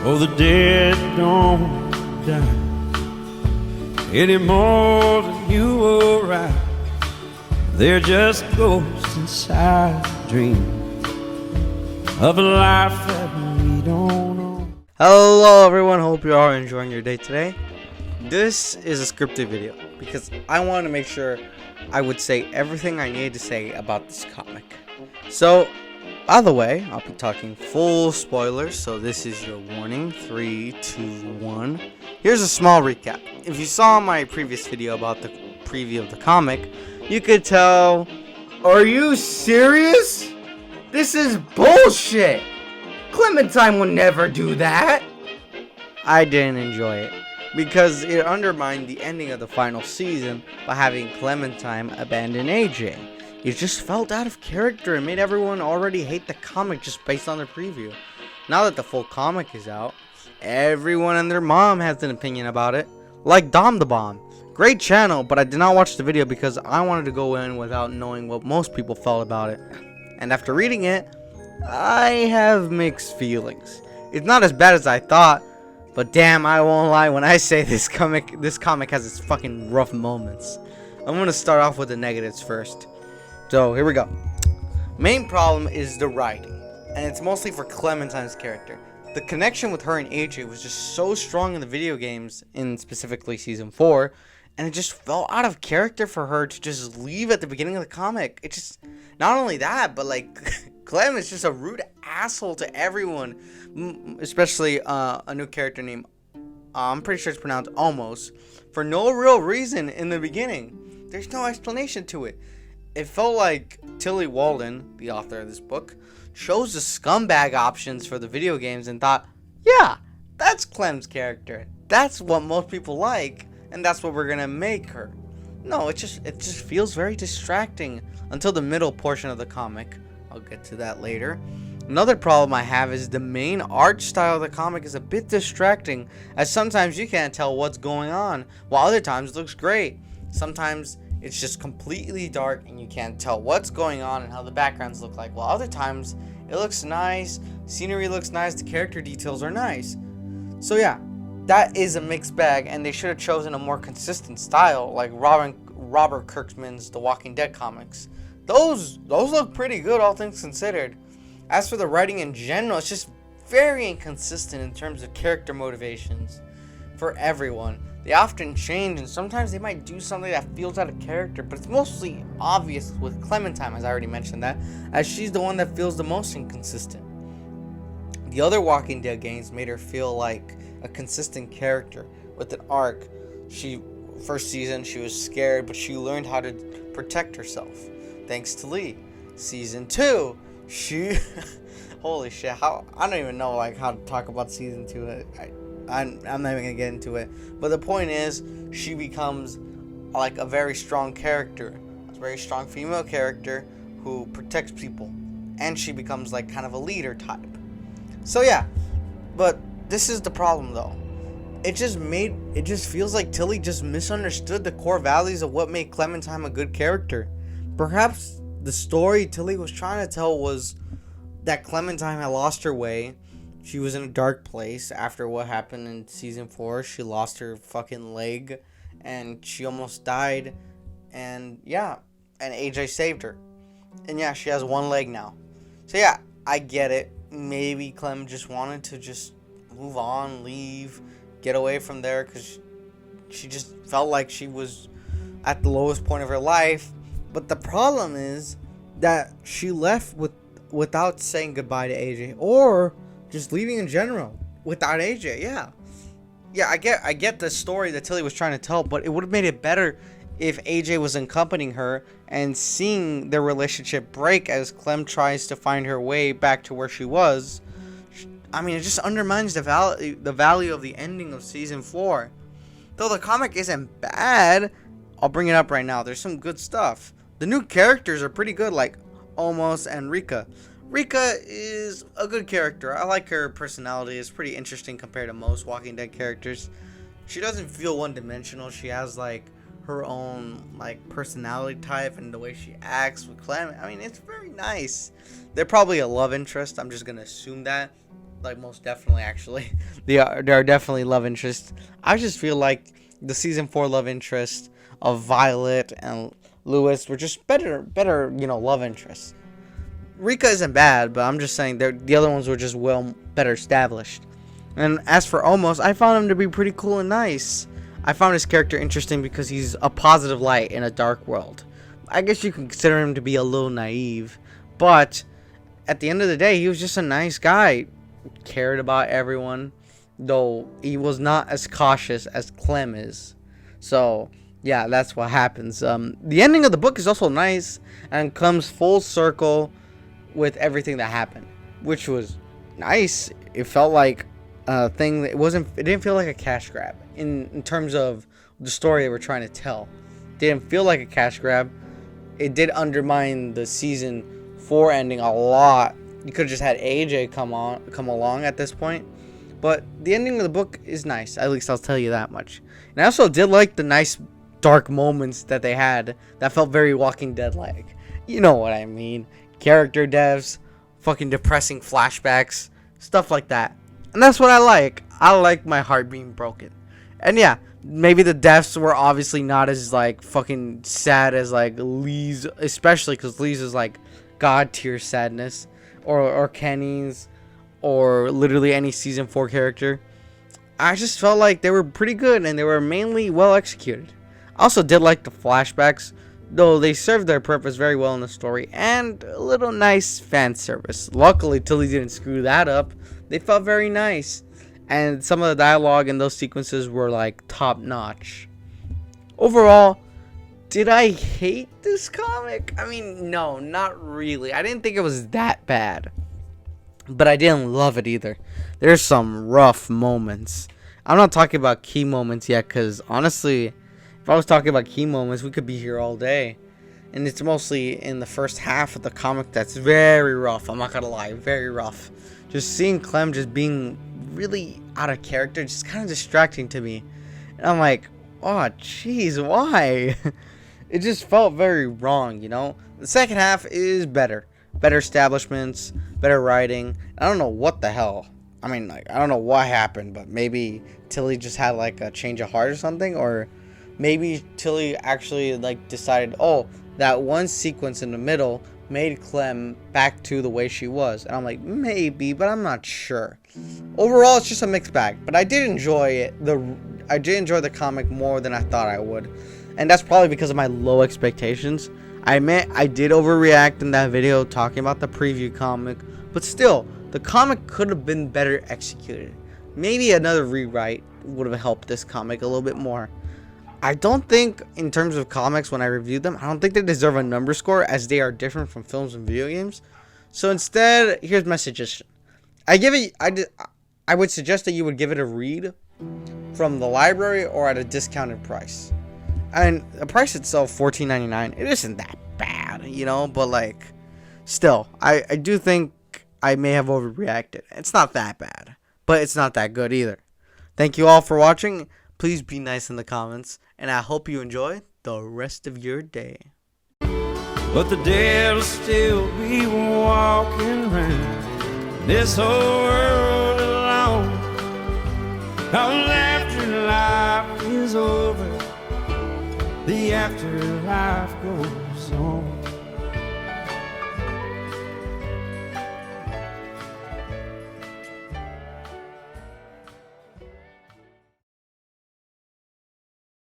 Oh, the dead don't die any more than you or I. They're just ghosts inside the dream of a life that we don't know. Hello everyone, hope you are enjoying your day today. This is a scripted video because I wanted to make sure I would say everything I needed to say about this comic. So, by the way, I'll be talking full spoilers, so this is your warning. 3, 2, 1. Here's a small recap. If you saw my previous video about the preview of the comic, you could tell... Are you serious? This is bullshit! Clementine would never do that! I didn't enjoy it because it undermined the ending of the final season by having Clementine abandon AJ. It just felt out of character and made everyone already hate the comic just based on the preview. Now that the full comic is out, everyone and their mom has an opinion about it. Like Dom the Bomb. Great channel, but I did not watch the video because I wanted to go in without knowing what most people felt about it. And after reading it, I have mixed feelings. It's not as bad as I thought, but damn, I won't lie when I say this comic has its fucking rough moments. I'm gonna start off with the negatives first. So here we go. Main problem is the writing, and it's mostly for Clementine's character. The connection with her and AJ was just so strong in the video games, in specifically season 4, and it just felt out of character for her to just leave at the beginning of the comic. It just, not only that, but like Clem is just a rude asshole to everyone, especially a new character named, I'm pretty sure it's pronounced Almost, for no real reason in the beginning. There's no explanation to it. It felt like Tilly Walden, the author of this book, chose the scumbag options for the video games and thought, yeah, that's Clem's character. That's what most people like, and that's what we're gonna make her. No, it just feels very distracting until the middle portion of the comic. I'll get to that later. Another problem I have is the main art style of the comic is a bit distracting, as sometimes you can't tell what's going on, while other times it looks great. Sometimes it's just completely dark and you can't tell what's going on and how the backgrounds look like, while other times it looks nice, scenery looks nice, the character details are nice. So yeah, that is a mixed bag, and they should have chosen a more consistent style like Robert Kirkman's The Walking Dead comics. Those look pretty good, all things considered. As for the writing in general, it's just very inconsistent in terms of character motivations for everyone. They often change, and sometimes they might do something that feels out of character, but it's mostly obvious with Clementine, as I already mentioned that, as she's the one that feels the most inconsistent. The other Walking Dead games made her feel like a consistent character with an arc. First season, she was scared, but she learned how to protect herself, thanks to Lee. Season 2, she... holy shit, I don't even know how to talk about season 2. I'm not even gonna get into it, but the point is, she becomes like a very strong character, a very strong female character who protects people, and she becomes like kind of a leader type. So yeah, but this is the problem though. It just feels like Tilly just misunderstood the core values of what made Clementine a good character. Perhaps the story Tilly was trying to tell was that Clementine had lost her way. She was in a dark place after what happened in season 4. She lost her fucking leg and she almost died. And yeah, and AJ saved her. And yeah, she has one leg now. So yeah, I get it. Maybe Clem just wanted to just move on, leave, get away from there, because she just felt like she was at the lowest point of her life. But the problem is that she left without saying goodbye to AJ, or just leaving in general without AJ. Yeah, I get the story that Tilly was trying to tell, but it would have made it better if AJ was accompanying her and seeing their relationship break as Clem tries to find her way back to where she was. I mean, it just undermines the value of the ending of season 4. Though the comic isn't bad, I'll bring it up right now. There's some good stuff. The new characters are pretty good, like Almost and Rika. Rika is a good character. I like her personality. It's pretty interesting compared to most Walking Dead characters. She doesn't feel one-dimensional. She has like her own like personality type and the way she acts with Clem. I mean, it's very nice. They're probably a love interest. I'm just gonna assume that. like most definitely actually. They are definitely love interests. I just feel like the season 4 love interest of Violet and Lewis were just better, love interests. Rika isn't bad, but I'm just saying the other ones were just better established. And as for Omos, I found him to be pretty cool and nice. I found his character interesting because he's a positive light in a dark world. I guess you can consider him to be a little naive, but at the end of the day, he was just a nice guy. Cared about everyone, though he was not as cautious as Clem is. So, yeah, that's what happens. The ending of the book is also nice and comes full circle with everything that happened, which was nice. It felt like a thing that it didn't feel like a cash grab in terms of the story they were trying to tell. It didn't feel like a cash grab. It did undermine the season 4 ending a lot. You could have just had AJ come along at this point. But the ending of the book is nice. At least I'll tell you that much. And I also did like the nice dark moments that they had that felt very Walking Dead-like. You know what I mean. Character devs, fucking depressing flashbacks, stuff like that. And that's what I like. I like my heart being broken. And yeah, maybe the deaths were obviously not as like fucking sad as like Lee's, especially because Lee's is like god tier sadness, or Kenny's, or literally any season 4 character. I just felt like they were pretty good and they were mainly well executed. I also did like the flashbacks, though they served their purpose very well in the story, and a little nice fan service. Luckily, Tilly didn't screw that up. They felt very nice, and some of the dialogue in those sequences were like top notch. Overall, did I hate this comic? I mean, no, not really. I didn't think it was that bad, but I didn't love it either. There's some rough moments. I'm not talking about key moments yet, because honestly, if I was talking about key moments, we could be here all day. And it's mostly in the first half of the comic that's very rough. I'm not gonna lie, very rough. Just seeing Clem just being really out of character, just kind of distracting to me. And I'm like, oh jeez, why? It just felt very wrong, you know? The second half is better. Better establishments, better writing. I don't know what the hell. I mean, like, I don't know what happened, but maybe Tilly just had like a change of heart or something, or maybe Tilly actually like decided, oh, that one sequence in the middle made Clem back to the way she was. And I'm like, maybe, but I'm not sure. Overall, it's just a mixed bag, but I did enjoy it. I did enjoy the comic more than I thought I would, and that's probably because of my low expectations. I admit I did overreact in that video talking about the preview comic, but still, the comic could have been better executed. Maybe another rewrite would have helped this comic a little bit more. I don't think, in terms of comics, when I reviewed them, I don't think they deserve a number score, as they are different from films and video games. So instead, here's my suggestion. I would suggest that you would give it a read from the library or at a discounted price. And the price itself, $14.99, it isn't that bad, you know, but like, still, I do think I may have overreacted. It's not that bad, but it's not that good either. Thank you all for watching. Please be nice in the comments, and I hope you enjoy the rest of your day. But the dead'll still be walking around this whole world alone. Cause after life is over, the afterlife goes